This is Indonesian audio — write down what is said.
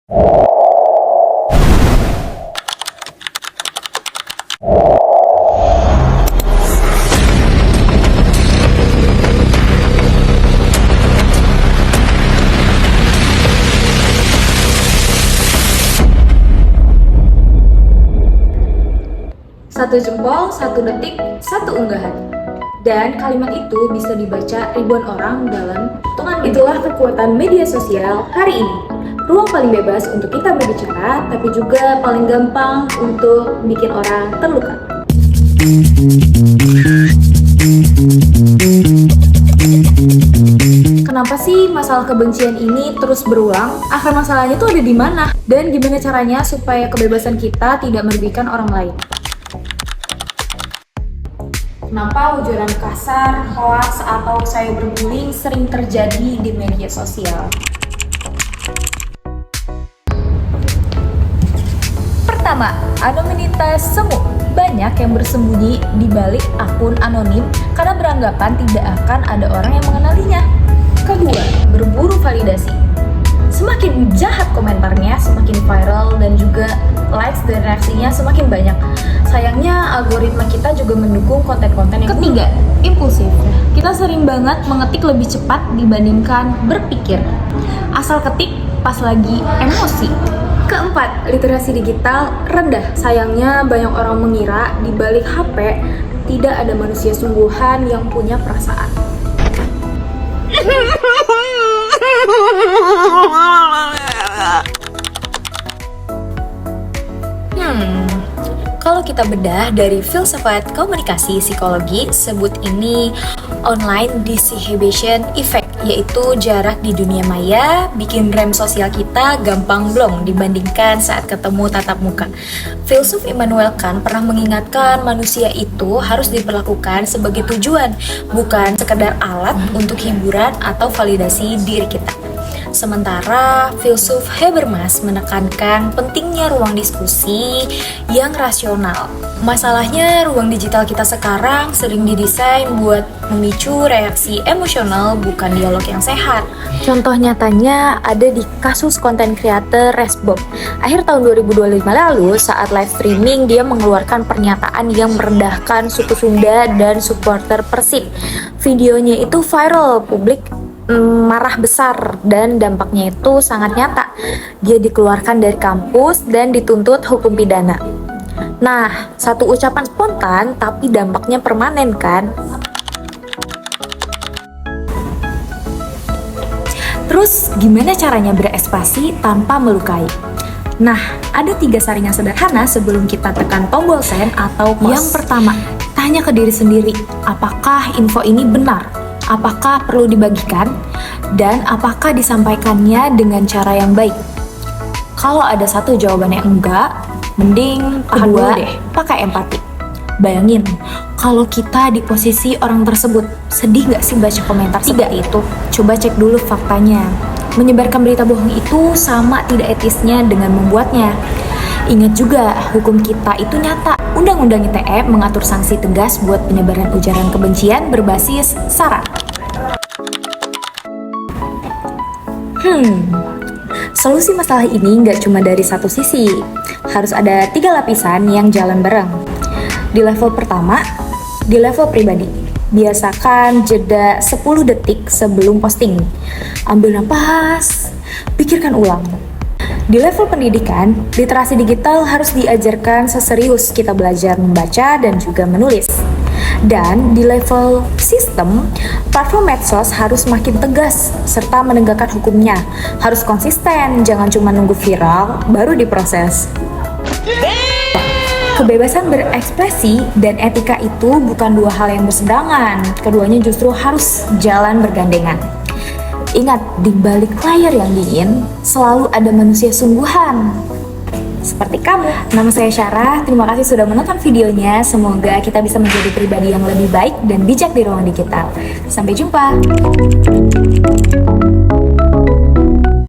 Satu jempol, 1 detik, 1 unggahan. Dan kalimat itu bisa dibaca ribuan orang dalam hitungan. Itulah kekuatan media sosial hari ini. Ruang paling bebas untuk kita berbicara, tapi juga paling gampang untuk bikin orang terluka. Kenapa sih masalah kebencian ini terus berulang? Akar masalahnya tuh ada di mana? Dan gimana caranya supaya kebebasan kita tidak merugikan orang lain? Kenapa ujaran kasar, hoaks, atau cyberbullying sering terjadi di media sosial? Pertama, anonimitas semu. Banyak yang bersembunyi di balik akun anonim karena beranggapan tidak akan ada orang yang mengenalinya. Kedua, berburu validasi. Semakin jahat komentarnya, semakin viral dan juga likes dan reaksinya semakin banyak. Sayangnya algoritma kita juga mendukung konten-konten yang Ketiga, impulsif. Kita sering banget mengetik lebih cepat dibandingkan berpikir. Asal ketik pas lagi emosi. Keempat, literasi digital rendah. Sayangnya banyak orang mengira di balik HP tidak ada manusia sungguhan yang punya perasaan. Kalau kita bedah dari filsafat komunikasi psikologi, sebut ini online disinhibition effect, yaitu jarak di dunia maya bikin rem sosial kita gampang blong dibandingkan saat ketemu tatap muka. Filsuf Immanuel Kant pernah mengingatkan manusia itu harus diperlakukan sebagai tujuan, bukan sekedar alat untuk hiburan atau validasi diri kita. Sementara filsuf Habermas menekankan pentingnya ruang diskusi yang rasional. Masalahnya ruang digital kita sekarang sering didesain buat memicu reaksi emosional, bukan dialog yang sehat. Contoh nyatanya ada di kasus konten creator Resbob. Akhir tahun 2025 lalu saat live streaming dia mengeluarkan pernyataan yang merendahkan suku Sunda dan supporter Persib. Videonya itu viral, publik marah besar dan dampaknya itu sangat nyata. Dia dikeluarkan dari kampus dan dituntut hukum pidana. Nah, satu ucapan spontan tapi dampaknya permanen kan? Terus gimana caranya berekspresi tanpa melukai? Nah, ada 3 saringan sederhana sebelum kita tekan tombol send atau pause. Yang pertama, tanya ke diri sendiri, apakah info ini benar? Apakah perlu dibagikan? Dan apakah disampaikannya dengan cara yang baik? Kalau ada satu jawabannya enggak, mending kedua deh, pakai empati. Bayangin, kalau kita di posisi orang tersebut, sedih gak sih baca komentar seperti itu? Coba cek dulu faktanya. Menyebarkan berita bohong itu sama tidak etisnya dengan membuatnya. Ingat juga, hukum kita itu nyata. Undang-Undang ITE mengatur sanksi tegas buat penyebaran ujaran kebencian berbasis sara. Solusi masalah ini nggak cuma dari satu sisi. Harus ada 3 lapisan yang jalan bareng. Di level pertama, di level pribadi. Biasakan jeda 10 detik sebelum posting. Ambil napas, pikirkan ulang. Di level pendidikan, literasi digital harus diajarkan seserius kita belajar membaca dan juga menulis. Dan di level sistem, platform medsos harus makin tegas serta menegakkan hukumnya. Harus konsisten, jangan cuma nunggu viral baru diproses. Kebebasan berekspresi dan etika itu bukan 2 hal yang berseberangan. Keduanya justru harus jalan bergandengan. Ingat, di balik layar yang dingin selalu ada manusia sungguhan. Seperti kamu. Nama saya Syarah, terima kasih sudah menonton videonya. Semoga kita bisa menjadi pribadi yang lebih baik dan bijak di ruang digital. Sampai jumpa.